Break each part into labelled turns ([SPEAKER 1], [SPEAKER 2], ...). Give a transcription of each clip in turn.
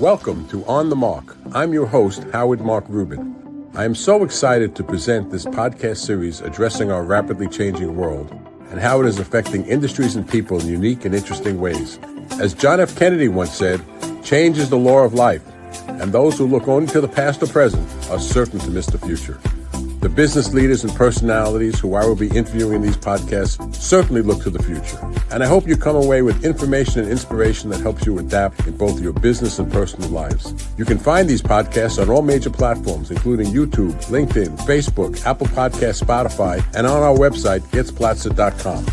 [SPEAKER 1] Welcome to On the Mark. I'm your host, Howard Mark Rubin. I am so excited to present this podcast series addressing our rapidly changing world and how it is affecting industries and people in unique and interesting ways. As John F. Kennedy once said, change is the law of life, and those who look only to the past or present are certain to miss the future. The business leaders and personalities who I will be interviewing in these podcasts certainly look to the future. And I hope you come away with information and inspiration that helps you adapt in both your business and personal lives. You can find these podcasts on all major platforms, including YouTube, LinkedIn, Facebook, Apple Podcasts, Spotify, and on our website, getsplatzer.com.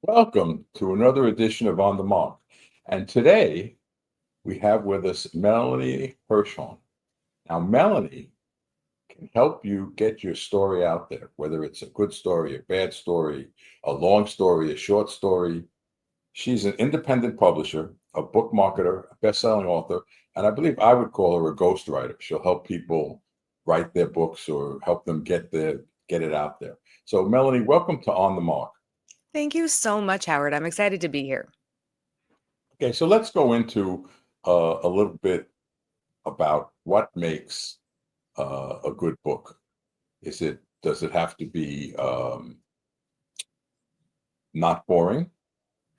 [SPEAKER 1] Welcome to another edition of On the Mark. And today we have with us Melanie Herschorn. Now, Melanie can help you get your story out there, whether it's a good story, a bad story, a long story, a short story. She's an independent publisher, a book marketer, a best-selling author, and I believe I would call her a ghostwriter. She'll help people write their books or help them get it out there. So, Melanie, welcome to On the Mark.
[SPEAKER 2] Thank you so much, Howard. I'm excited to be here.
[SPEAKER 1] Okay, so let's go into a little bit about what makes a good book. Does it have to be not boring?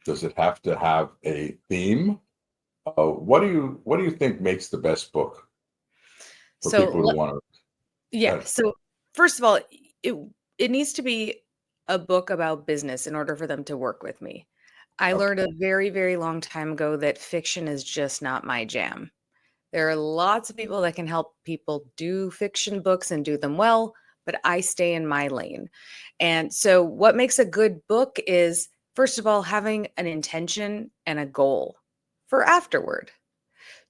[SPEAKER 1] Does it have to have a theme? What do you think makes the best book for people who want to?
[SPEAKER 2] Yeah. So first of all, it needs to be a book about business in order for them to work with me. I learned a very, very long time ago that fiction is just not my jam. There are lots of people that can help people do fiction books and do them well, but I stay in my lane. And so what makes a good book is, first of all, having an intention and a goal for afterward.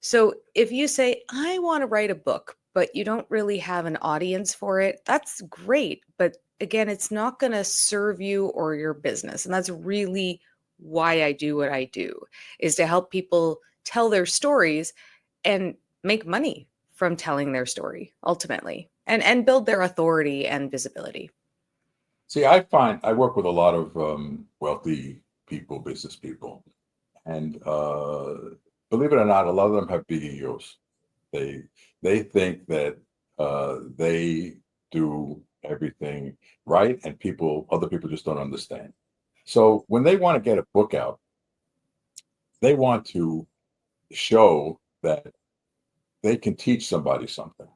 [SPEAKER 2] So if you say, I want to write a book, but you don't really have an audience for it, that's great. But again, it's not going to serve you or your business. And that's really why I do what I do, is to help people tell their stories and make money from telling their story ultimately, and build their authority and visibility.
[SPEAKER 1] See, I find I work with a lot of wealthy people, business people, and believe it or not, a lot of them have big egos. They think that they do everything right, and other people just don't understand. So when they want to get a book out, they want to show that they can teach somebody something.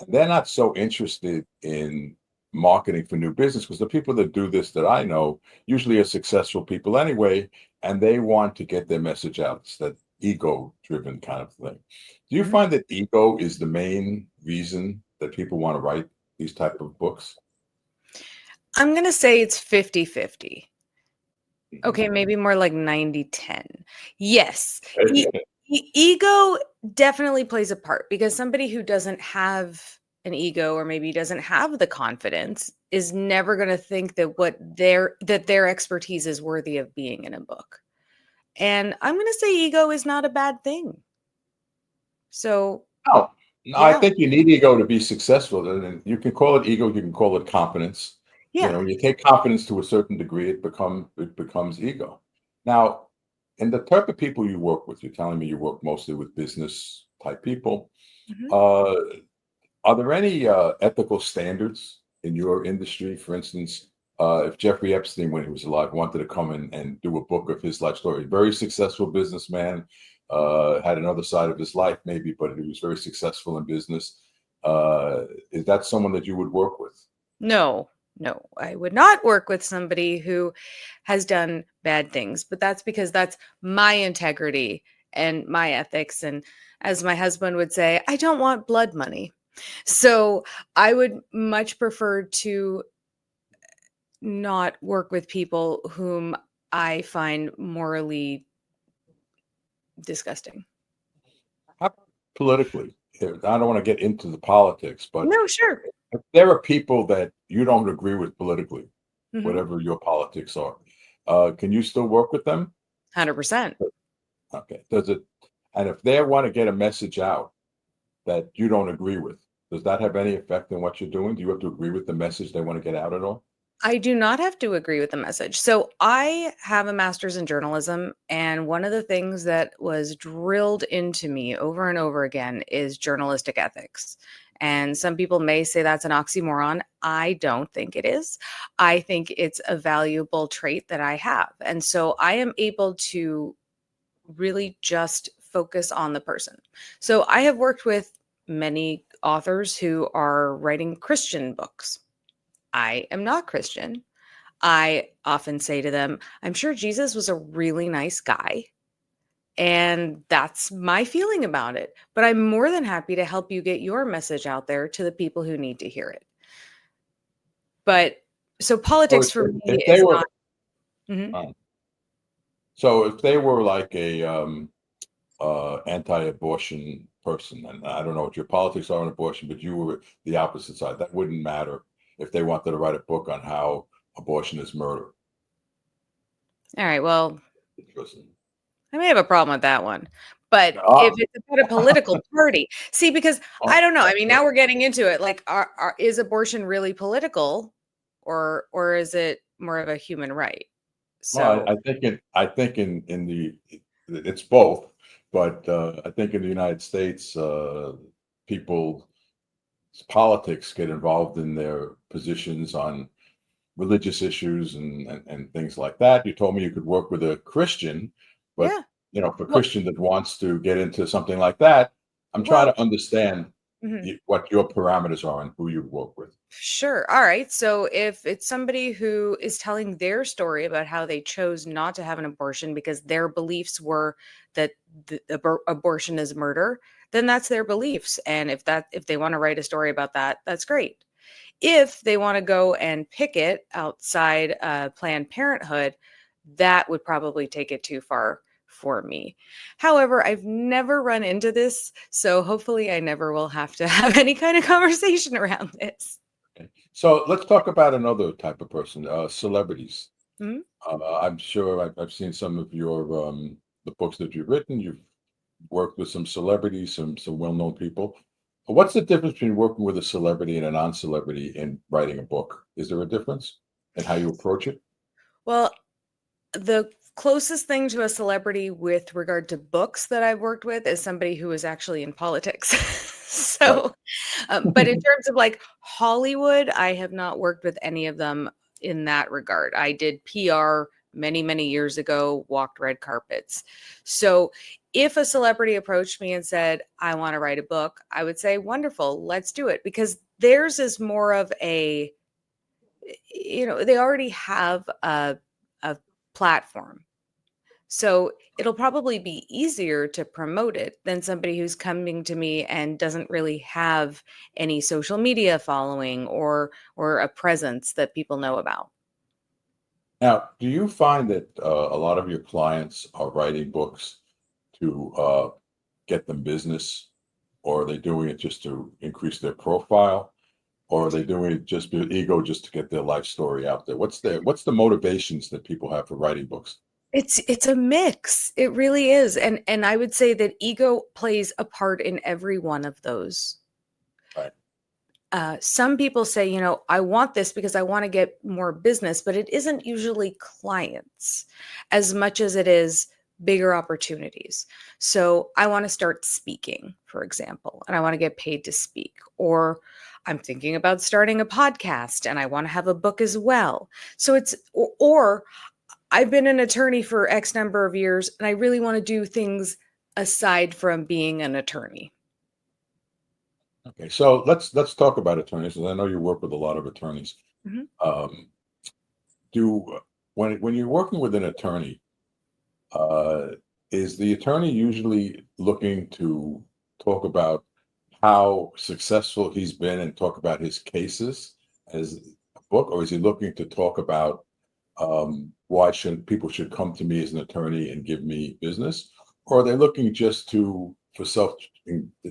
[SPEAKER 1] And they're not so interested in marketing for new business, because the people that do this that I know usually are successful people anyway, and they want to get their message out. It's that ego-driven kind of thing. Do you find that ego is the main reason that people want to write these type of books?
[SPEAKER 2] I'm going to say it's 50-50. Okay, maybe more like 90-10. Yes. Ego definitely plays a part, because somebody who doesn't have an ego, or maybe doesn't have the confidence, is never going to think that their expertise is worthy of being in a book. And I'm going to say ego is not a bad thing. So
[SPEAKER 1] no, yeah. I think you need ego to be successful. And you can call it ego, you can call it confidence.
[SPEAKER 2] Yeah.
[SPEAKER 1] You take confidence to a certain degree, it becomes ego. Now, and the type of people you work with, you're telling me you work mostly with business type people. Are there any ethical standards in your industry? For instance, if Jeffrey Epstein, when he was alive, wanted to come in and do a book of his life story, very successful businessman, had another side of his life maybe, but he was very successful in business. Is that someone that you would work with?
[SPEAKER 2] No, I would not work with somebody who has done bad things, but that's because that's my integrity and my ethics. And as my husband would say, I don't want blood money. So I would much prefer to not work with people whom I find morally disgusting.
[SPEAKER 1] How politically? I don't want to get into the politics, but
[SPEAKER 2] No, sure.
[SPEAKER 1] if there are people that you don't agree with politically, whatever your politics are, can you still work with them?
[SPEAKER 2] 100%.
[SPEAKER 1] Okay. And if they want to get a message out that you don't agree with, does that have any effect on what you're doing? Do you have to agree with the message they want to get out at all?
[SPEAKER 2] I do not have to agree with the message. So I have a master's in journalism, and one of the things that was drilled into me over and over again is journalistic ethics. And some people may say that's an oxymoron. I don't think it is. I think it's a valuable trait that I have. And so I am able to really just focus on the person. So I have worked with many authors who are writing Christian books. I am not Christian. I often say to them, I'm sure Jesus was a really nice guy. And that's my feeling about it. But I'm more than happy to help you get your message out there to the people who need to hear it. But so
[SPEAKER 1] So
[SPEAKER 2] politics for me
[SPEAKER 1] if they
[SPEAKER 2] is
[SPEAKER 1] were,
[SPEAKER 2] not. Mhm.
[SPEAKER 1] uh, so if they were like a anti-abortion person, and I don't know what your politics are on abortion, but you were the opposite side, that wouldn't matter if they wanted to write a book on how abortion is murder.
[SPEAKER 2] All right. Well,
[SPEAKER 1] Interesting.
[SPEAKER 2] I may have a problem with that one. But if
[SPEAKER 1] Ah,
[SPEAKER 2] it's about a political party, see, because I
[SPEAKER 1] oh,
[SPEAKER 2] don't know. I mean,
[SPEAKER 1] okay.
[SPEAKER 2] now we're getting into it. Like, is abortion really political, or is it more of a human right?
[SPEAKER 1] Well,
[SPEAKER 2] So
[SPEAKER 1] I think in the it's both, but I think in the United States, people's politics get involved in their positions on religious issues and things like that. You told me you could work with a Christian, but
[SPEAKER 2] yeah.
[SPEAKER 1] for a
[SPEAKER 2] Well,
[SPEAKER 1] Christian that wants to get into something like that, I'm trying
[SPEAKER 2] well.
[SPEAKER 1] to understand
[SPEAKER 2] Mhm.
[SPEAKER 1] what your parameters are and who you work with.
[SPEAKER 2] Sure. All right. So if it's somebody who is telling their story about how they chose not to have an abortion because their beliefs were that abortion is murder, then that's their beliefs. And if they want to write a story about that, that's great. If they want to go and picket outside Planned Parenthood, that would probably take it too far for me. However, I've never run into this, so hopefully I never will have to have any kind of conversation around this.
[SPEAKER 1] Okay. So let's talk about another type of person, celebrities.
[SPEAKER 2] Mhm.
[SPEAKER 1] I'm sure I've seen some of your the books that you've written. You've worked with some celebrities, some well-known people. What's the difference between working with a celebrity and a non-celebrity in writing a book? Is there a difference in how you approach it?
[SPEAKER 2] Well, the closest thing to a celebrity with regard to books that I've worked with is somebody who is actually in politics.
[SPEAKER 1] Right.
[SPEAKER 2] So, but in terms of like Hollywood, I have not worked with any of them in that regard. I did PR many, many years ago, walked red carpets. So, if a celebrity approached me and said, I want to write a book, I would say, wonderful, let's do it because theirs is more of a they already have a platform. So it'll probably be easier to promote it than somebody who's coming to me and doesn't really have any social media following or a presence that people know about.
[SPEAKER 1] Now, do you find that a lot of your clients are writing books to get them business, or are they doing it just to increase their profile? Or are they doing it just for ego, just to get their life story out there? What's the motivations that people have for writing books?
[SPEAKER 2] It's a mix. It really is. And I would say that ego plays a part in every one of those.
[SPEAKER 1] Right.
[SPEAKER 2] Some people say, I want this because I want to get more business, but it isn't usually clients as much as it is bigger opportunities. So I want to start speaking, for example, and I want to get paid to speak. Or I'm thinking about starting a podcast and I want to have a book as well. So or I've been an attorney for X number of years and I really want to do things aside from being an attorney.
[SPEAKER 1] Okay. So let's talk about attorneys, and I know you work with a lot of attorneys.
[SPEAKER 2] Mhm.
[SPEAKER 1] Um, do when you're working with an attorney, uh, is the attorney usually looking to talk about how successful he's been and talk about his cases as a book, or is he looking to talk about why should people should come to me as an attorney and give me business, or are they looking just to for self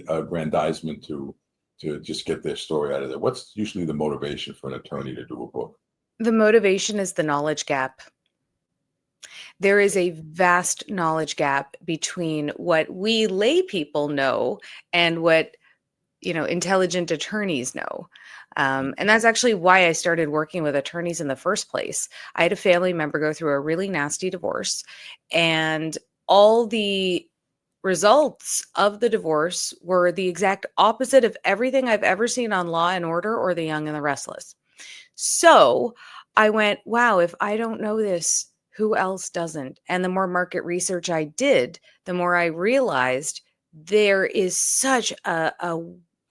[SPEAKER 1] aggrandizement to just get their story out of there? What's usually the motivation for an attorney to do a book?
[SPEAKER 2] The motivation is the knowledge gap. There is a vast knowledge gap between what we lay people know and what intelligent attorneys know. And that's actually why I started working with attorneys in the first place. I had a family member go through a really nasty divorce, and all the results of the divorce were the exact opposite of everything I've ever seen on Law and Order or The Young and the Restless. So I went, wow, if I don't know this, who else doesn't? And the more market research I did, the more I realized there is such a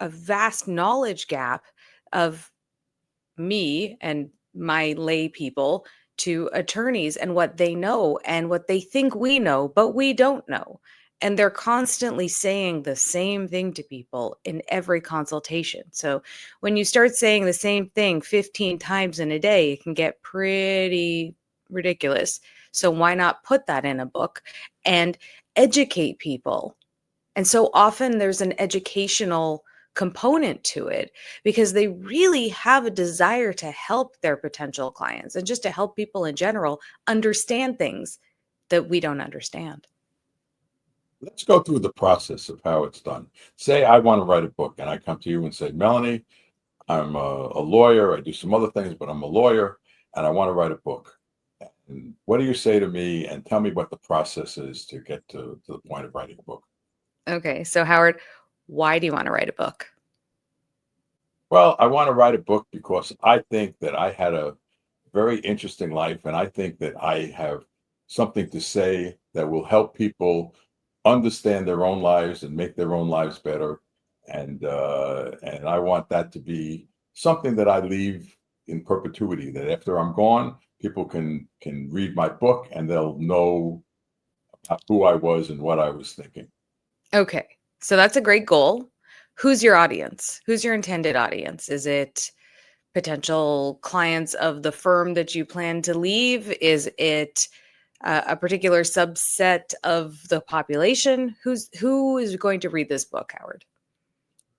[SPEAKER 2] vast knowledge gap of me and my lay people to attorneys and what they know and what they think we know, but we don't know. And they're constantly saying the same thing to people in every consultation. So when you start saying the same thing 15 times in a day, it can get pretty ridiculous. So why not put that in a book and educate people? And so often there's an educational component to it because they really have a desire to help their potential clients and just to help people in general understand things that we don't understand.
[SPEAKER 1] Let's go through the process of how it's done. Say I want to write a book, and I come to you and say, Melanie, I'm a lawyer. I do some other things, but I'm a lawyer, and I want to write a book. And what do you say to me? And tell me what the process is to get to the point of writing a book.
[SPEAKER 2] Okay, so Howard, why do you want to write a book?
[SPEAKER 1] Well, I want to write a book because I think that I had a very interesting life, and I think that I have something to say that will help people understand their own lives and make their own lives better. And I want that to be something that I leave in perpetuity. That after I'm gone, people can read my book and they'll know who I was and what I was thinking.
[SPEAKER 2] Okay, so that's a great goal. Who's your audience? Who's your intended audience? Is it potential clients of the firm that you plan to leave? Is it a particular subset of the population? Who is going to read this book, Howard?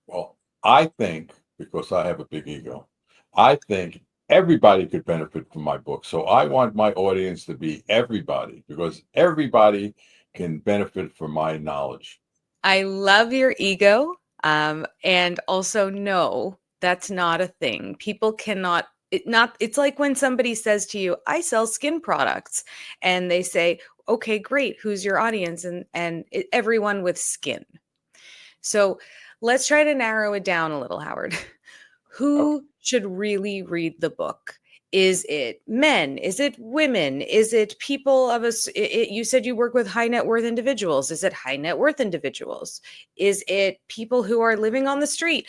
[SPEAKER 1] Well, I think because I have a big ego, I think everybody could benefit from my book. So I want my audience to be everybody because everybody can benefit from my knowledge.
[SPEAKER 2] I love your ego. And also, no, that's not a thing. People cannot. It's like when somebody says to you, I sell skin products, and they say, okay, great. Who's your audience? And everyone with skin. So let's try to narrow it down a little, Howard.
[SPEAKER 1] Okay.
[SPEAKER 2] Who should really read the book? Is it men? Is it women? Is it people of us? You said you work with high net worth individuals. Is it high net worth individuals? Is it people who are living on the street?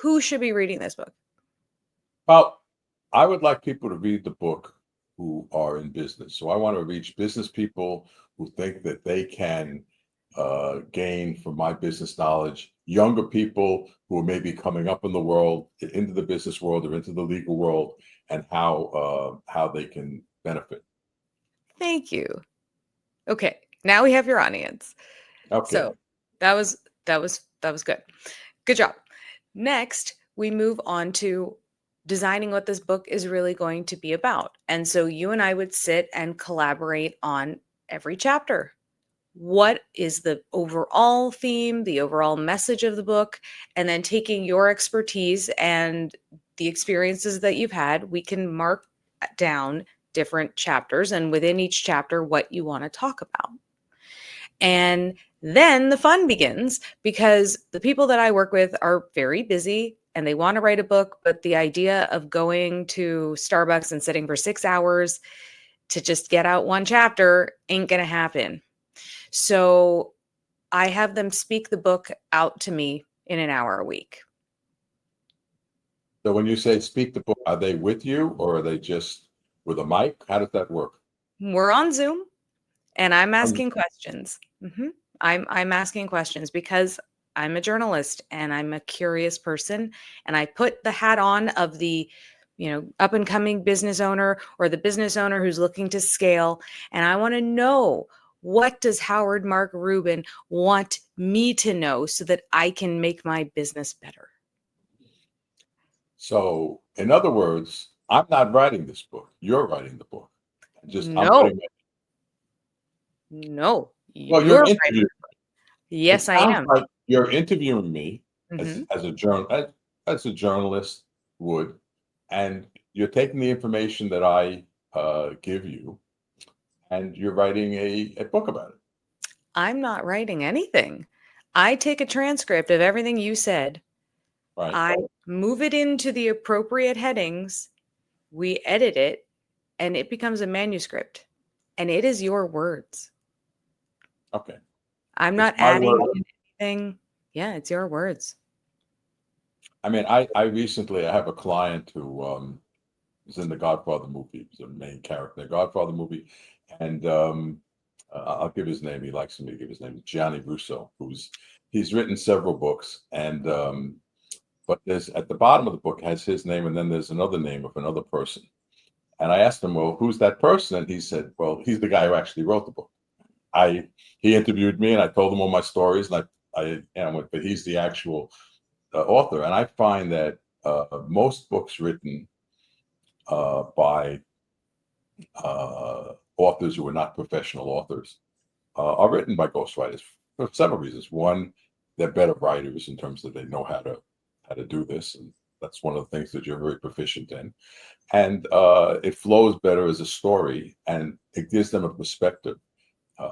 [SPEAKER 2] Who should be reading this book?
[SPEAKER 1] Well, I would like people to read the book who are in business. So I want to reach business people who think that they can gain from my business knowledge, younger people who are maybe coming up in the world, into the business world or into the legal world, and how they can benefit.
[SPEAKER 2] Thank you. Okay, now we have your audience.
[SPEAKER 1] Okay.
[SPEAKER 2] So that was good. Good job. Next, we move on to designing what this book is really going to be about. And so you and I would sit and collaborate on every chapter. What is the overall theme, the overall message of the book? And then taking your expertise and the experiences that you've had, we can mark down different chapters and within each chapter what you want to talk about. And then the fun begins because the people that I work with are very busy and they want to write a book, but the idea of going to Starbucks and sitting for 6 hours to just get out one chapter ain't going to happen. So I have them speak the book out to me in an hour a week.
[SPEAKER 1] So when you say speak the book, are they with you or are they just with a mic? How does that work?
[SPEAKER 2] We're on Zoom and I'm
[SPEAKER 1] Um,
[SPEAKER 2] asking questions. I'm asking questions because I'm a journalist and I'm a curious person, and I put the hat on of the up and coming business owner or the business owner who's looking to scale, and I want to know, what does Howard Mark Rubin want me to know so that I can make my business better?
[SPEAKER 1] So in other words, I'm not writing this book. You're writing the book. I'm
[SPEAKER 2] No,
[SPEAKER 1] putting
[SPEAKER 2] no,
[SPEAKER 1] well, you're
[SPEAKER 2] you're right.
[SPEAKER 1] interviewing. It
[SPEAKER 2] Yes, I
[SPEAKER 1] sounds
[SPEAKER 2] am.
[SPEAKER 1] like you're interviewing me
[SPEAKER 2] Mhm.
[SPEAKER 1] as a journalist would, and you're taking the information that I give you, and you're writing a book about it,
[SPEAKER 2] I'm not writing anything. I take a transcript of everything you said.
[SPEAKER 1] right?
[SPEAKER 2] I move it into the appropriate headings. We edit it, and it becomes a manuscript. And it is your words.
[SPEAKER 1] Okay,
[SPEAKER 2] I'm
[SPEAKER 1] it's
[SPEAKER 2] not
[SPEAKER 1] my
[SPEAKER 2] adding
[SPEAKER 1] word.
[SPEAKER 2] in anything. Yeah, it's your words.
[SPEAKER 1] I mean, I recently I have a client who is in the Godfather movie. He's a main character in the Godfather movie, and I'll give his name. He likes me to give his name. Gianni Russo, he's written several books, and but there's at the bottom of the book has his name, and then there's another name of another person. And I asked him, well, who's that person? And he said, well, he's the guy who actually wrote the book. I He interviewed me, and I told him all my stories, and but he's the actual author. And I find that most books written by authors who are not professional authors are written by ghostwriters for several reasons. One, they're better writers in terms that they know how to do this, and that's one of the things that you're very proficient in. And it flows better as a story, and it gives them a perspective.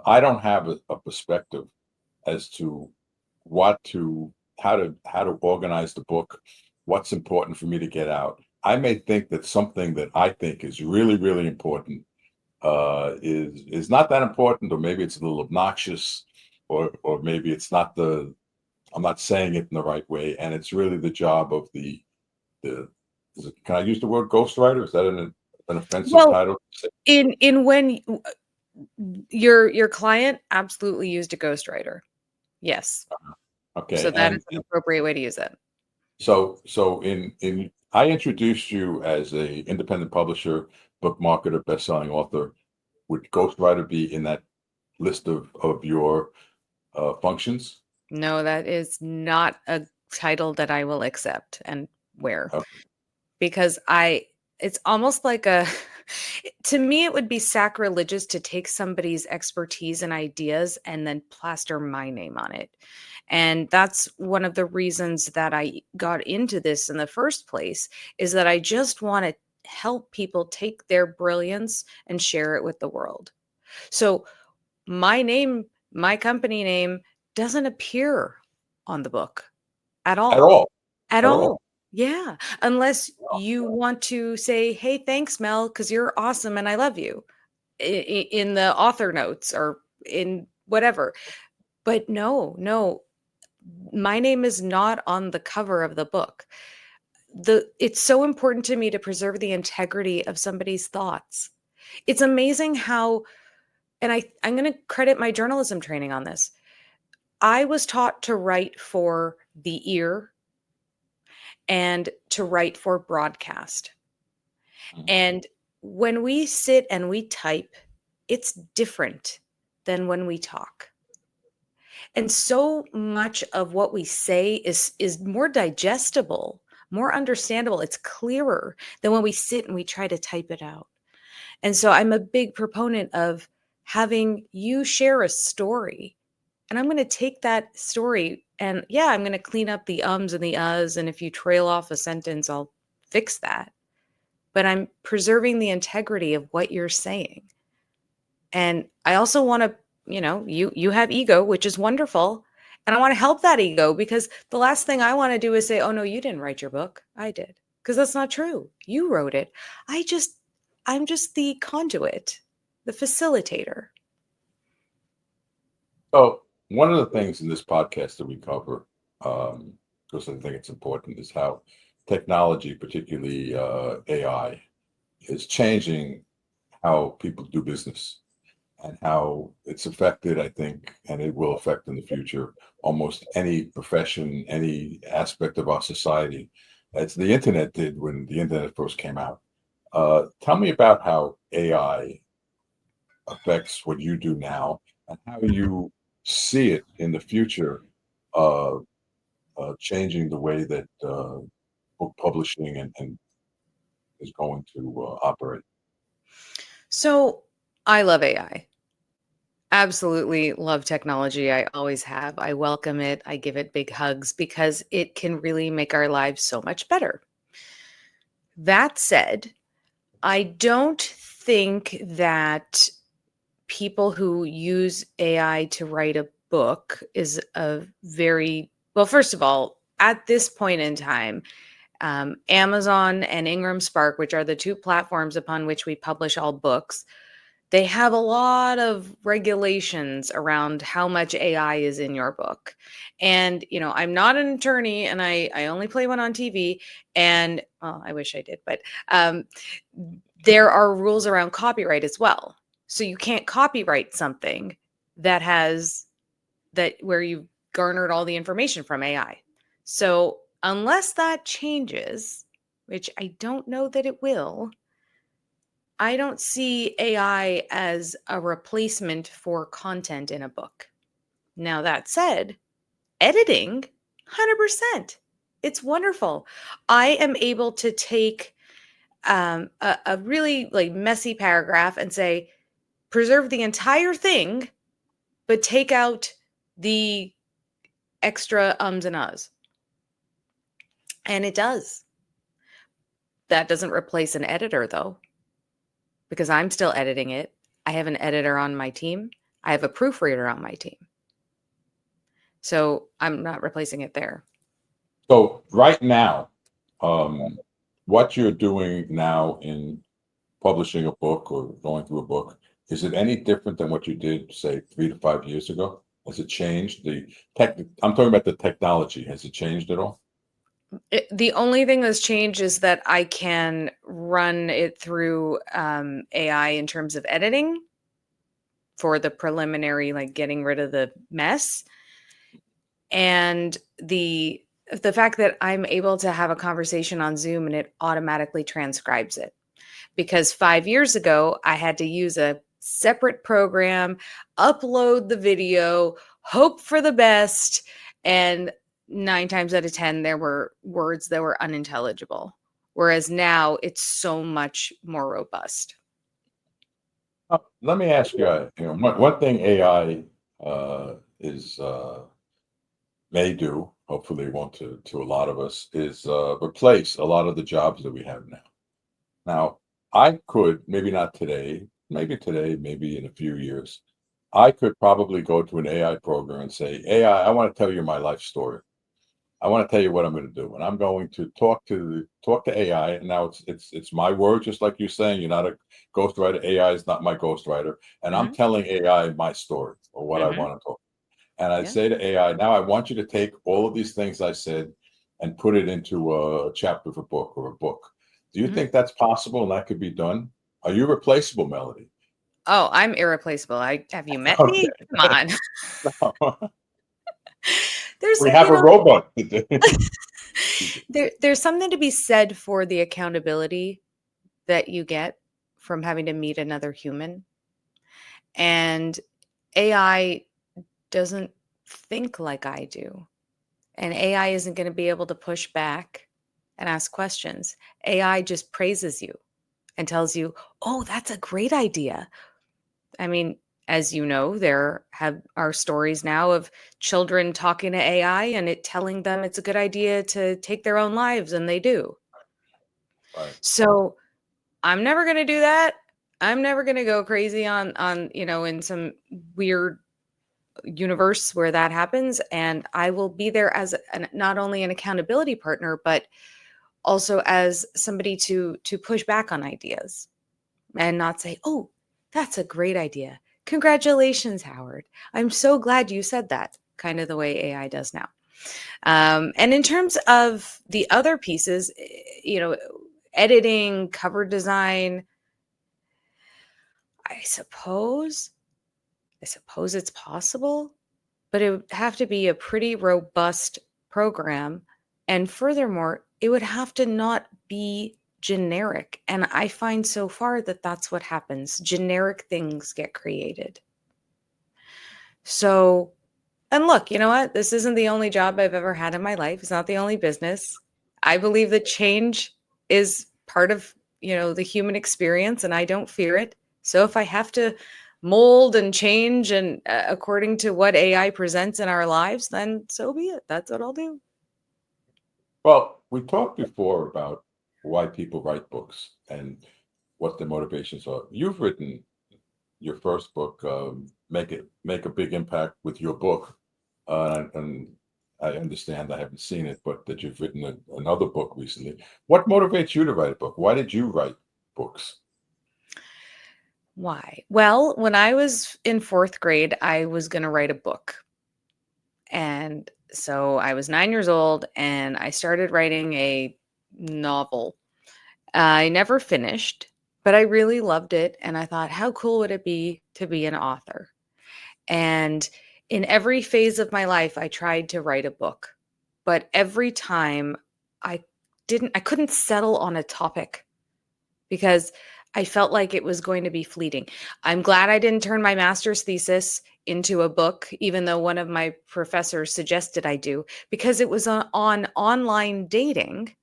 [SPEAKER 1] I don't have a perspective as to what to how to organize the book, what's important for me to get out. I may think that something that I think is really, really important is not that important, or maybe it's a little obnoxious, or maybe it's not the I'm not saying it in the right way, and it's really the job of the can I use the word ghostwriter? Is that an offensive
[SPEAKER 2] Well,
[SPEAKER 1] title?
[SPEAKER 2] in when your client absolutely used a ghostwriter. Yes.
[SPEAKER 1] Okay,
[SPEAKER 2] So that is
[SPEAKER 1] and
[SPEAKER 2] an appropriate way to use it.
[SPEAKER 1] so in I introduced you as a independent publisher, book marketer, best-selling author. Would ghostwriter be in that list of your functions?
[SPEAKER 2] No, that is not a title that I will accept and wear
[SPEAKER 1] Uh,
[SPEAKER 2] because it's almost like a to me it would be sacrilegious to take somebody's expertise and ideas and then plaster my name on it. And that's one of the reasons that I got into this in the first place is that I just want to help people take their brilliance and share it with the world. So my name, my company name doesn't appear on the book at
[SPEAKER 1] at
[SPEAKER 2] all.
[SPEAKER 1] all,
[SPEAKER 2] At
[SPEAKER 1] at all.
[SPEAKER 2] all. Yeah, unless you want to say, "Hey, thanks, Mel, because 'cause you're awesome and I love you," in the author notes or in whatever. But no, no, my name is not on the cover of the book. It's so important to me to preserve the integrity of somebody's thoughts. It's amazing how and I'm gonna credit my journalism training on this. I was taught to write for the ear and to write for broadcast.
[SPEAKER 1] Mhm.
[SPEAKER 2] And when we sit and we type, it's different than when we talk. And so much of what we say is more digestible, more understandable. It's clearer than when we sit and we try to type it out. And so I'm a big proponent of having you share a story. And I'm going to take that story and yeah, I'm going to clean up the ums and the uhs. And if you trail off a sentence, I'll fix that. But I'm preserving the integrity of what you're saying. And I also want to, you have ego, which is wonderful. And I want to help that ego because the last thing I want to do is say, "Oh no, you didn't write your book. I did." Because that's not true. You wrote it. I just I'm just the conduit, the facilitator.
[SPEAKER 1] So one of the things in this podcast that we cover, because I think it's important, is how technology, particularly AI, is changing how people do business, and how it's affected, I think, and it will affect in the future almost any profession, any aspect of our society, as the internet did when the internet first came out. Tell me about how AI affects what you do now, and how you see it in the future, uh, changing the way that book publishing and is going to operate.
[SPEAKER 2] So I love AI. Absolutely love technology. I always have. I welcome it. I give it big hugs because it can really make our lives so much better. That said, I don't think that people who use AI to write a book is a very well, first of all, at this point in time, Amazon and Ingram Spark, which are the two platforms upon which we publish all books, they have a lot of regulations around how much AI is in your book. And, I'm not an attorney and I only play one on TV. And, well, I wish I did, but um, there are rules around copyright as well. So you can't copyright something that has that where you've garnered all the information from AI. So unless that changes, which I don't know that it will, I don't see AI as a replacement for content in a book. Now, that said, editing, 100%. It's wonderful. I am able to take a really like messy paragraph and say, preserve the entire thing, but take out the extra ums and ahs. And it does. That doesn't replace an editor, though, because I'm still editing it. I have an editor on my team. I have a proofreader on my team. So I'm not replacing it there.
[SPEAKER 1] So right now, what you're doing now in publishing a book or going through a book, is it any different than what you did, say, 3 to 5 years ago? Has it changed? I'm talking about the technology. Has it changed at all?
[SPEAKER 2] The only thing that's changed is that I can run it through AI in terms of editing for the preliminary, like getting rid of the mess. And the fact that I'm able to have a conversation on Zoom and it automatically transcribes it. Because 5 years ago, I had to use a separate program, upload the video, hope for the best, and 9 times out of 10 there were words that were unintelligible. Whereas now it's so much more robust.
[SPEAKER 1] Let me ask you, one thing AI is may do, hopefully it won't to a lot of us, is replace a lot of the jobs that we have now. Now, I could, maybe not today, maybe in a few years, I could probably go to an AI program and say, AI, I want to tell you my life story. I want to tell you what I'm going to do, and I'm going to talk to AI. And now it's my word, just like you're saying. You're not a ghostwriter. AI is not my ghostwriter, and I'm
[SPEAKER 2] Mhm,
[SPEAKER 1] telling AI my story or what I
[SPEAKER 2] mhm,
[SPEAKER 1] want to talk. And I
[SPEAKER 2] yeah,
[SPEAKER 1] say to AI, now I want you to take all of these things I said and put it into a chapter of a book or a book. Do you
[SPEAKER 2] mhm.
[SPEAKER 1] think that's possible and that could be done? Are you replaceable, Melody?
[SPEAKER 2] Oh, I'm irreplaceable. Have you met me?
[SPEAKER 1] Okay.
[SPEAKER 2] Come on. There's
[SPEAKER 1] We
[SPEAKER 2] a,
[SPEAKER 1] have a robot.
[SPEAKER 2] there's something to be said for the accountability that you get from having to meet another human. And AI doesn't think like I do. And AI isn't going to be able to push back and ask questions. AI just praises you and tells you, "Oh, that's a great idea." I mean, as you know, there are stories now of children talking to AI and it telling them it's a good idea to take their own lives, and they do.
[SPEAKER 1] Right.
[SPEAKER 2] So I'm never going to do that. I'm never going to go crazy on in some weird universe where that happens. And I will be there as not only an accountability partner, but also as somebody to push back on ideas and not say, "Oh, that's a great idea. Congratulations, Howard. I'm so glad you said that," kind of the way AI does now. And in terms of the other pieces, editing, cover design, I suppose, I suppose it's possible, but it would have to be a pretty robust program. And furthermore, it would have to not be generic. And I find so far that that's what happens. Generic things get created. So, and look, you know what? This isn't the only job I've ever had in my life. It's not the only business. I believe that change is part of, the human experience and I don't fear it. So if I have to mold and change and according to what AI presents in our lives, then so be it. That's what I'll do.
[SPEAKER 1] Well, we talked before about why people write books and what their motivations are. You've written your first book, make a big impact with your book, and I understand I haven't seen it, but that you've written another book recently. What motivates you to write a book? Why did you write books?
[SPEAKER 2] Why? Well, when I was in fourth grade, I was going to write a book. And so I was 9 years old and I started writing a novel. I never finished, but I really loved it. And I thought, how cool would it be to be an author? And in every phase of my life, I tried to write a book. But every time I I couldn't settle on a topic because I felt like it was going to be fleeting. I'm glad I didn't turn my master's thesis into a book, even though one of my professors suggested I do, because it was on online dating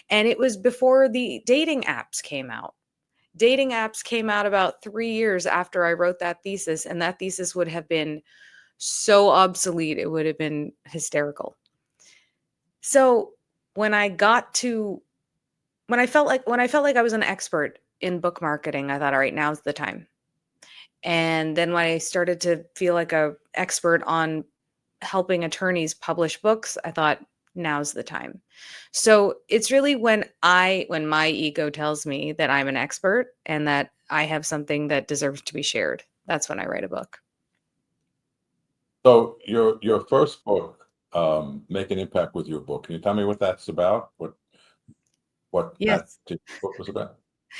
[SPEAKER 2] and it was before the dating apps came out. Dating apps came out about 3 years after I wrote that thesis, and that thesis would have been so obsolete, it would have been hysterical. So when I got to when I felt like I was an expert in book marketing, I thought, all right, now's the time. And then when I started to feel like a expert on helping attorneys publish books, I thought, now's the time. So it's really when my ego tells me that I'm an expert and that I have something that deserves to be shared. That's when I write a book.
[SPEAKER 1] So your first book, make an impact with your book. Can you tell me what that's about? What that
[SPEAKER 2] Yes.
[SPEAKER 1] particular book was about?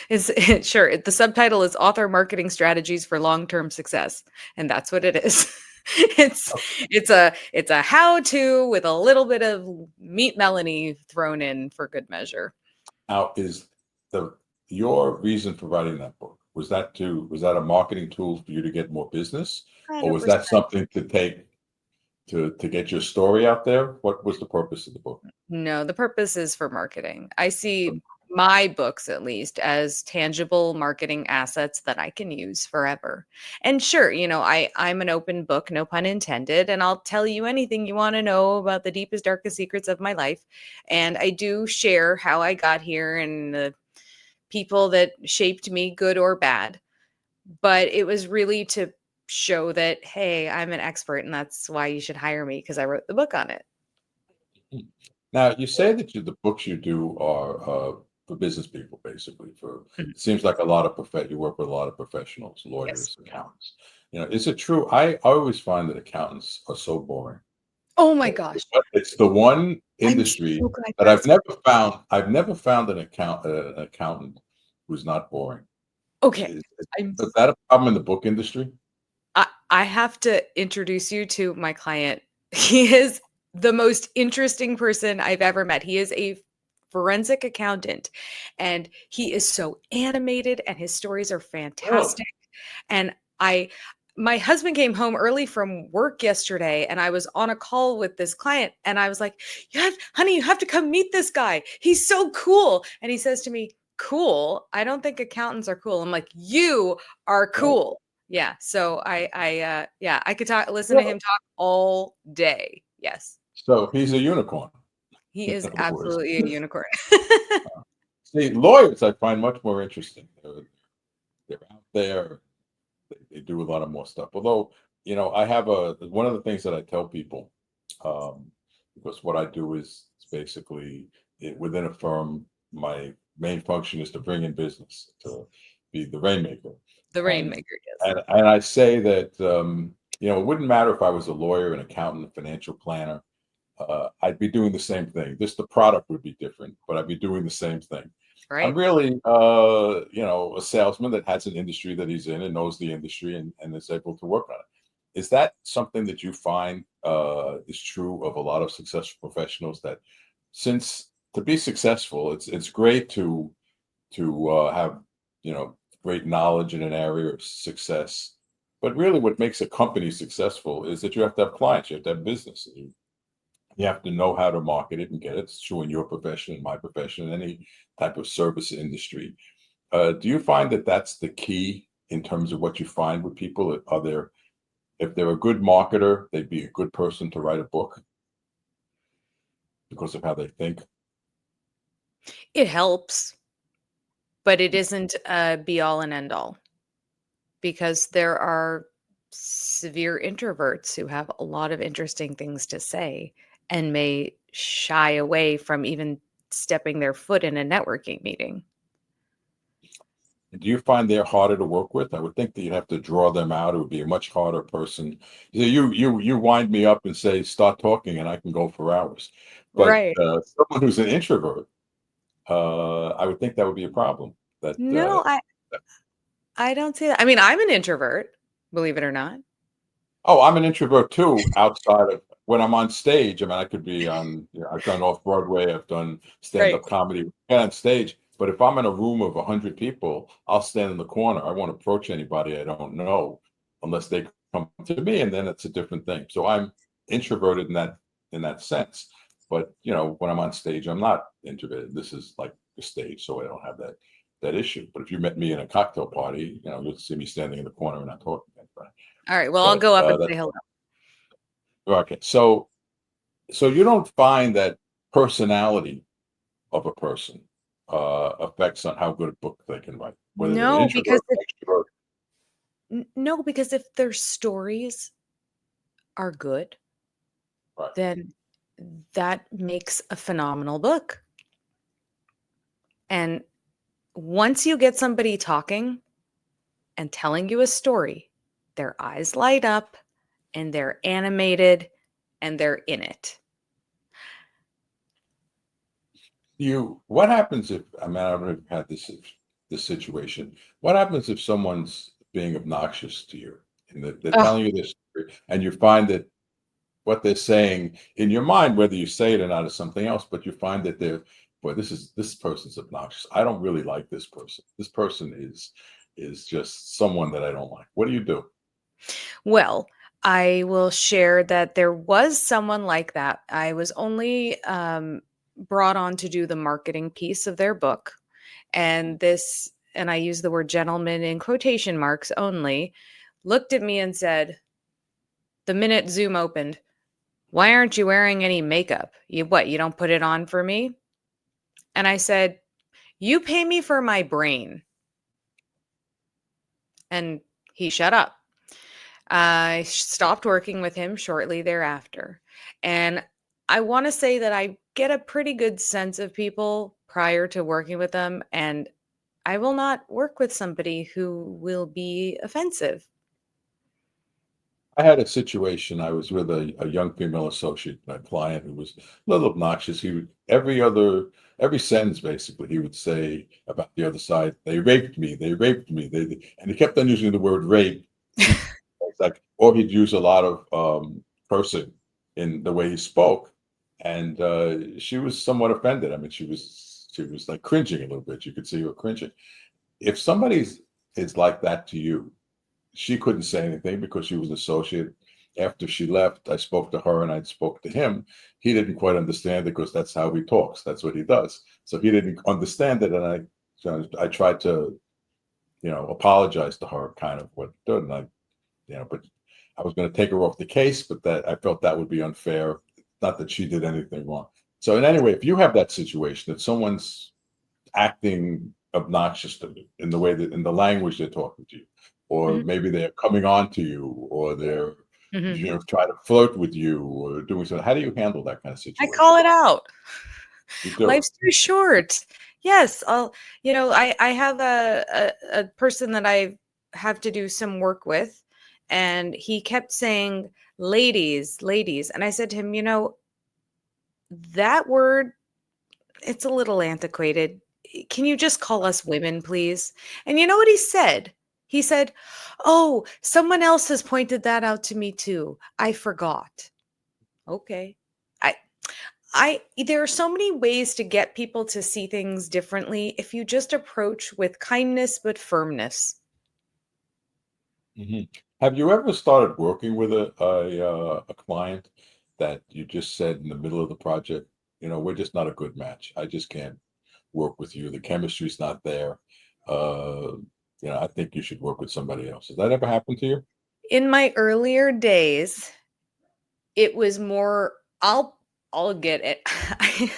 [SPEAKER 2] Is sure. The subtitle is Author Marketing Strategies for Long-Term Success, and that's what it is. It's it's a how-to with a little bit of Meet Melanie thrown in for good measure.
[SPEAKER 1] Now, is the your reason for writing that book, was that a marketing tool for you to get more business? Or was that
[SPEAKER 2] 100%.
[SPEAKER 1] something to take to get your story out there? What was the purpose of the book?
[SPEAKER 2] No, the purpose is for marketing. I see my books, at least, as tangible marketing assets that I can use forever. And sure, I'm an open book, no pun intended, and I'll tell you anything you want to know about the deepest, darkest secrets of my life. And I do share how I got here and the people that shaped me, good or bad. But it was really to show that, hey, I'm an expert, and that's why you should hire me because I wrote the book on it.
[SPEAKER 1] Mm. Now, you say that the books you do are for business people, basically.
[SPEAKER 2] Mhm.
[SPEAKER 1] It seems like a lot of you work with a lot of professionals,
[SPEAKER 2] Yes.
[SPEAKER 1] lawyers, accountants. Is it true? I always find that accountants are so boring.
[SPEAKER 2] Oh my gosh.
[SPEAKER 1] It's the one
[SPEAKER 2] I'm
[SPEAKER 1] industry
[SPEAKER 2] so glad
[SPEAKER 1] that
[SPEAKER 2] you asked.
[SPEAKER 1] I've never found an accountant who's not boring.
[SPEAKER 2] Okay. I'm
[SPEAKER 1] Is that a problem in the book industry?
[SPEAKER 2] I have to introduce you to my client. He is the most interesting person I've ever met. He is a forensic accountant and he is so animated and his stories are
[SPEAKER 1] Really?
[SPEAKER 2] fantastic. And I my husband came home early from work yesterday and I was on a call with this client and I was like, honey, you have to come meet this guy. He's so cool." And he says to me, "Cool? I don't think accountants are cool." I'm like, "You are
[SPEAKER 1] Right.
[SPEAKER 2] cool." Yeah, so yeah, I could listen to
[SPEAKER 1] Really?
[SPEAKER 2] him talk all day. Yes,
[SPEAKER 1] So he's a unicorn,
[SPEAKER 2] he
[SPEAKER 1] in
[SPEAKER 2] is
[SPEAKER 1] other words.
[SPEAKER 2] absolutely a unicorn.
[SPEAKER 1] See, lawyers I find much more interesting. They're out there. They do a lot of more stuff. Although, I have one of the things that I tell people, um, because what I do is basically within a firm, my main function is to bring in business, to be the rainmaker.
[SPEAKER 2] The
[SPEAKER 1] And
[SPEAKER 2] rainmaker, yes.
[SPEAKER 1] and I say that it wouldn't matter if I was a lawyer, an accountant, a financial planner. I'd be doing the same thing. Just the product would be different, but I'd be doing the same thing. I'm
[SPEAKER 2] Right?
[SPEAKER 1] really, a salesman that has an industry that he's in and knows the industry and is able to work on it. Is that something that you find is true of a lot of successful professionals? That since to be successful, it's great to have great knowledge in an area of success, but really what makes a company successful is that you have to have clients, you have to have business. You have to know how to market it and get it. It's true in your profession, in my profession, in any type of service industry. Do you find that that's the key? in terms of what you find with people? Are there, if they're a good marketer, they'd be a good person to write a book because of how they think?
[SPEAKER 2] It helps, but it isn't a be all and end all because there are severe introverts who have a lot of interesting things to say and may shy away from even stepping their foot in a networking meeting.
[SPEAKER 1] Do you find they're harder to work with? I would think that you'd have to draw them out. It would be a much harder person. You wind me up and say, start talking, and I can go for hours. But
[SPEAKER 2] Right.
[SPEAKER 1] someone who's an introvert, I would think that would be a problem. That
[SPEAKER 2] No, I don't see that. I mean, I'm an introvert, believe it or not.
[SPEAKER 1] Oh, I'm an introvert too, outside of when I'm on stage. I mean, I could be on, I've done off Broadway, I've done
[SPEAKER 2] Right.
[SPEAKER 1] stand-up comedy, get on stage. But if I'm in a room of 100 people, I'll stand in the corner. I won't approach anybody I don't know unless they come to me, and then it's a different thing. So I'm introverted in that sense. But when I'm on stage, I'm not introverted. This is like the stage, so I don't have that issue. But if you met me in a cocktail party, you'll see me standing in the corner and not talking to anybody.
[SPEAKER 2] All right. Well, I'll
[SPEAKER 1] But
[SPEAKER 2] go up and say
[SPEAKER 1] that's
[SPEAKER 2] hello.
[SPEAKER 1] okay. So you don't find that personality of a person affects on how good a book they can write, whether they're an
[SPEAKER 2] No, because
[SPEAKER 1] introvert or extrovert.
[SPEAKER 2] no, because if their stories are good,
[SPEAKER 1] Right.
[SPEAKER 2] then that makes a phenomenal book. And once you get somebody talking and telling you a story, their eyes light up and they're animated and they're in it.
[SPEAKER 1] What happens if, I mean, I don't know if you've had this situation. What happens if someone's being obnoxious to you and they're
[SPEAKER 2] Oh,
[SPEAKER 1] telling you this story and you find that what they're saying in your mind, whether you say it or not, is something else, but you find that boy, this person's obnoxious. I don't really like this person. This person is just someone that I don't like. What do you do?
[SPEAKER 2] well, I will share that there was someone like that. I was only brought on to do the marketing piece of their book. And I use the word gentleman in quotation marks only, looked at me and said, the minute Zoom opened, "Why aren't you wearing any makeup? You don't put it on for me?" And I said, "You pay me for my brain." And he shut up. I stopped working with him shortly thereafter. And I want to say that I get a pretty good sense of people prior to working with them. And I will not work with somebody who will be offensive.
[SPEAKER 1] I had a situation. I was with a young female associate, a client who was a little obnoxious. He would every sentence basically he would say about the other side. They raped me. They raped me. And he kept on using the word rape. It's like, or he'd use a lot of cursing in the way he spoke, and she was somewhat offended. I mean, she was like cringing a little bit. You could see her cringing. If somebody's is like that to you, she couldn't say anything because she was an associate. After she left, I spoke to her and I spoke to him. He didn't quite understand it because that's how he talks. That's what he does. So he didn't understand it, and I tried to apologize to her, kind of what did, and but I was going to take her off the case, but that I felt that would be unfair. Not that she did anything wrong. So in any way, if you have that situation that someone's acting obnoxious to you in the way that in the language they're talking to you, or
[SPEAKER 2] Mhm,
[SPEAKER 1] maybe they're coming on to you, or they're
[SPEAKER 2] mhm.
[SPEAKER 1] trying to flirt with you, or doing something. How do you handle that kind of
[SPEAKER 2] I
[SPEAKER 1] situation?
[SPEAKER 2] call it out.
[SPEAKER 1] You do.
[SPEAKER 2] Life's too short. Yes, I have a person that I have to do some work with, and he kept saying, "Ladies, ladies." And I said to him, that word, it's a little antiquated. Can you just call us women, please? And you know what he said? He said, "Oh, someone else has pointed that out to me too. I forgot." Okay. I I there are so many ways to get people to see things differently if you just approach with kindness but firmness.
[SPEAKER 1] Mhm. Have you ever started working with a client that you just said in the middle of the project, we're just not a good match. I just can't work with you. The chemistry's not there. Uh, I think you should work with somebody else. Has that ever happened to you?
[SPEAKER 2] In my earlier days, it was more, I'll get it.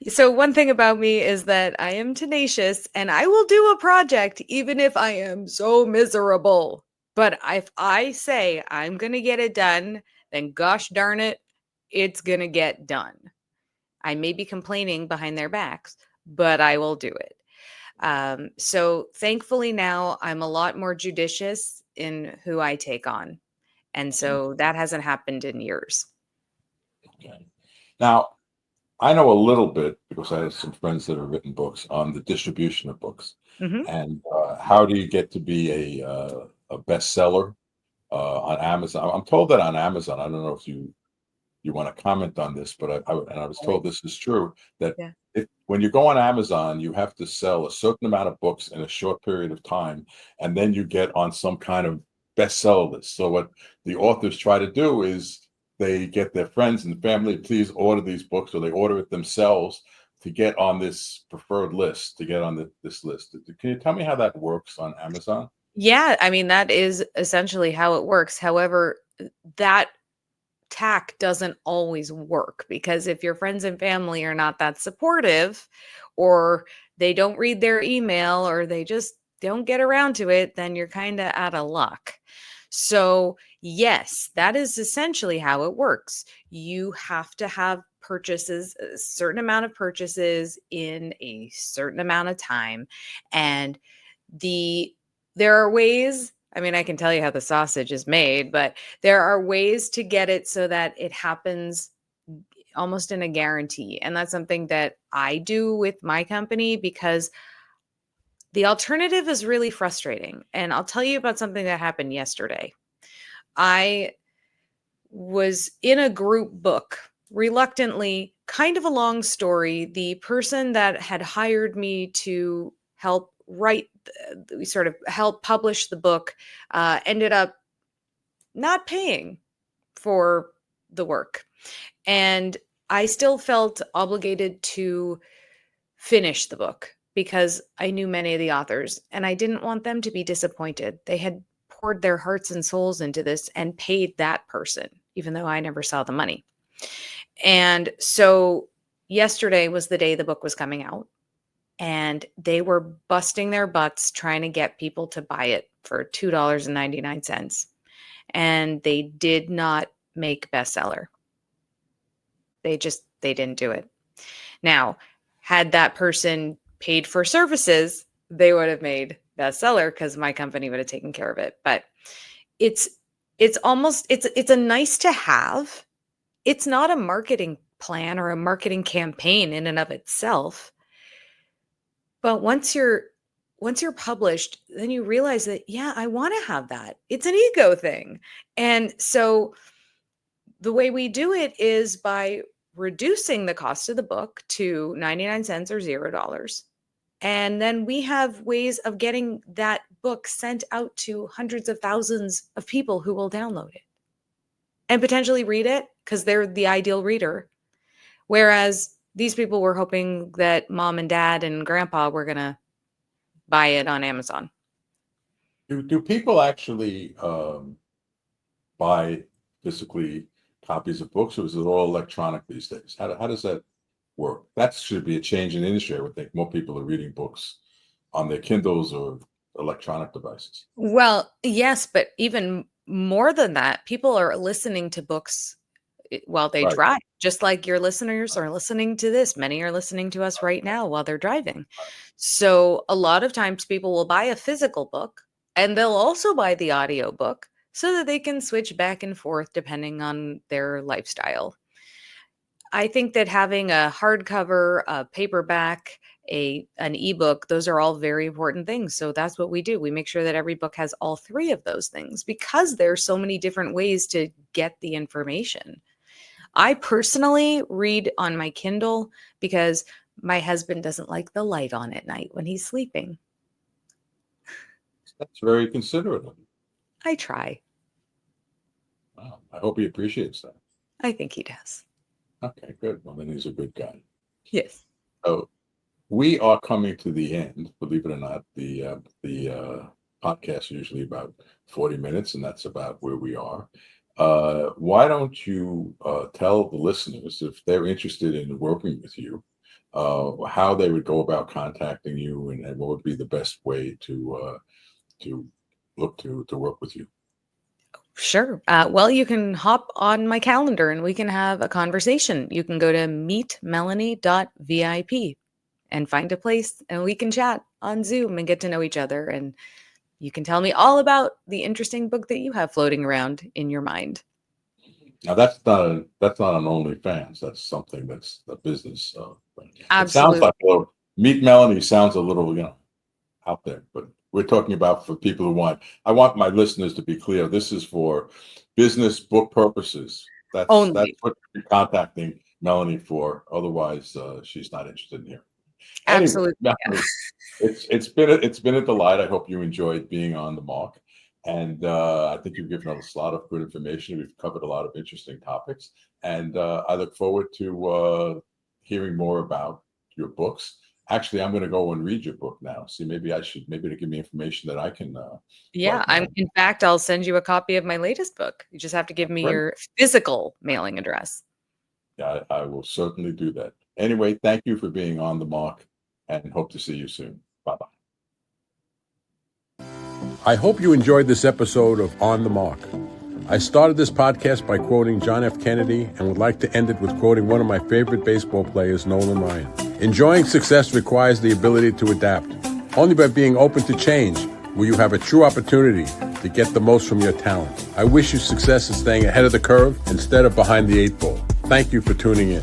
[SPEAKER 2] So one thing about me is that I am tenacious and I will do a project even if I am so miserable. But if I say I'm going to get it done, then gosh darn it, it's going to get done. I may be complaining behind their backs, but I will do it. So thankfully now I'm a lot more judicious in who I take on. And
[SPEAKER 1] Mhm.
[SPEAKER 2] so that hasn't happened in years.
[SPEAKER 1] Okay. Now, I know a little bit because I have some friends that have written books on the distribution of books,
[SPEAKER 2] Mhm.
[SPEAKER 1] and how do you get to be a bestseller on Amazon? I'm told that on Amazon. I don't know if you want to comment on this, but I was
[SPEAKER 2] Right.
[SPEAKER 1] told this is true that
[SPEAKER 2] Yeah.
[SPEAKER 1] if when you go on Amazon, you have to sell a certain amount of books in a short period of time, and then you get on some kind of bestseller list. So what the authors try to do is they get their friends and family, please order these books, or they order it themselves to get on this preferred list, to get on this list. Can you tell me how that works on Amazon?
[SPEAKER 2] Yeah, I mean, that is essentially how it works. However, that tack doesn't always work because if your friends and family are not that supportive or they don't read their email or they just don't get around to it, then you're kind of out of luck. So, yes, that is essentially how it works. You have to have purchases, a certain amount of purchases in a certain amount of time. And the there are ways, I mean, I can tell you how the sausage is made, but there are ways to get it so that it happens almost in a guarantee. And that's something that I do with my company because the alternative is really frustrating. And I'll tell you about something that happened yesterday. I was in a group book, reluctantly, kind of a long story. The person that had hired me to help write, sort of help publish the book, ended up not paying for the work. And I still felt obligated to finish the book because I knew many of the authors and I didn't want them to be disappointed. They had poured their hearts and souls into this and paid that person, even though I never saw the money. And so yesterday was the day the book was coming out, and they were busting their butts trying to get people to buy it for $2.99. And they did not make bestseller. They didn't do it. Now, had that person paid for services, they would have made bestseller because my company would have taken care of it. But it's it's a nice to have. It's not a marketing plan or a marketing campaign in and of itself. But once you're published, then you realize that, yeah, I want to have that. It's an ego thing. And so the way we do it is by reducing the cost of the book to 99 cents or $0. And then we have ways of getting that book sent out to hundreds of thousands of people who will download it and potentially read it because they're the ideal reader. Whereas these people were hoping that mom and dad and grandpa were going to buy it on Amazon.
[SPEAKER 1] Do people actually buy physically copies of books, or is it all electronic these days? How does that work? That should be a change in the industry. I would think more people are reading books on their Kindles or electronic devices.
[SPEAKER 2] Well, yes, but even more than that, people are listening to books while they
[SPEAKER 1] Right.
[SPEAKER 2] drive, just like your listeners are listening to this. Many are listening to us right now while they're driving. So a lot of times people will buy a physical book and they'll also buy the audio book so that they can switch back and forth depending on their lifestyle. I think that having a hardcover, a paperback, an ebook, those are all very important things. So that's what we do. We make sure that every book has all three of those things because there's so many different ways to get the information. I personally read on my Kindle because my husband doesn't like the light on at night when he's sleeping.
[SPEAKER 1] That's very considerate of you.
[SPEAKER 2] I try.
[SPEAKER 1] Wow. I hope he appreciates that.
[SPEAKER 2] I think he does.
[SPEAKER 1] Okay, good. Well, then he's a good guy.
[SPEAKER 2] Yes.
[SPEAKER 1] So, we are coming to the end. Believe it or not, the podcast is usually about 40 minutes, and that's about where we are. Why don't you tell the listeners, if they're interested in working with you, how they would go about contacting you, and what would be the best way to look to work with you?
[SPEAKER 2] Sure. Well, you can hop on my calendar and we can have a conversation. You can go to meetmelanie.vip and find a place and we can chat on Zoom and get to know each other. And you can tell me all about the interesting book that you have floating around in your mind.
[SPEAKER 1] Now that's not an OnlyFans. That's something that's a business. Thing. It sounds
[SPEAKER 2] Absolutely.
[SPEAKER 1] like, well, Meet Melanie sounds a little, out there, but we're talking about for people who I want my listeners to be clear. This is for business book purposes. That's
[SPEAKER 2] Only.
[SPEAKER 1] what you're contacting Melanie for. Otherwise, she's not interested in here. Anyway,
[SPEAKER 2] Absolutely. Yeah.
[SPEAKER 1] Melanie, it's been a delight. I hope you enjoyed being on the Mark, and I think you've given us a lot of good information. We've covered a lot of interesting topics, and I look forward to hearing more about your books. Actually, I'm going to go and read your book now. See, maybe to give me information that I can
[SPEAKER 2] Yeah.
[SPEAKER 1] write my own.
[SPEAKER 2] In fact, I'll send you a copy of my latest book. You just have to give me
[SPEAKER 1] Great.
[SPEAKER 2] your physical mailing address.
[SPEAKER 1] Yeah, I will certainly do that. Anyway, thank you for being on the Mark, and hope to see you soon. Bye-bye. I hope you enjoyed this episode of On the Mark. I started this podcast by quoting John F. Kennedy and would like to end it with quoting one of my favorite baseball players, Nolan Ryan. Enjoying success requires the ability to adapt. Only by being open to change will you have a true opportunity to get the most from your talent. I wish you success in staying ahead of the curve instead of behind the 8 ball. Thank you for tuning in.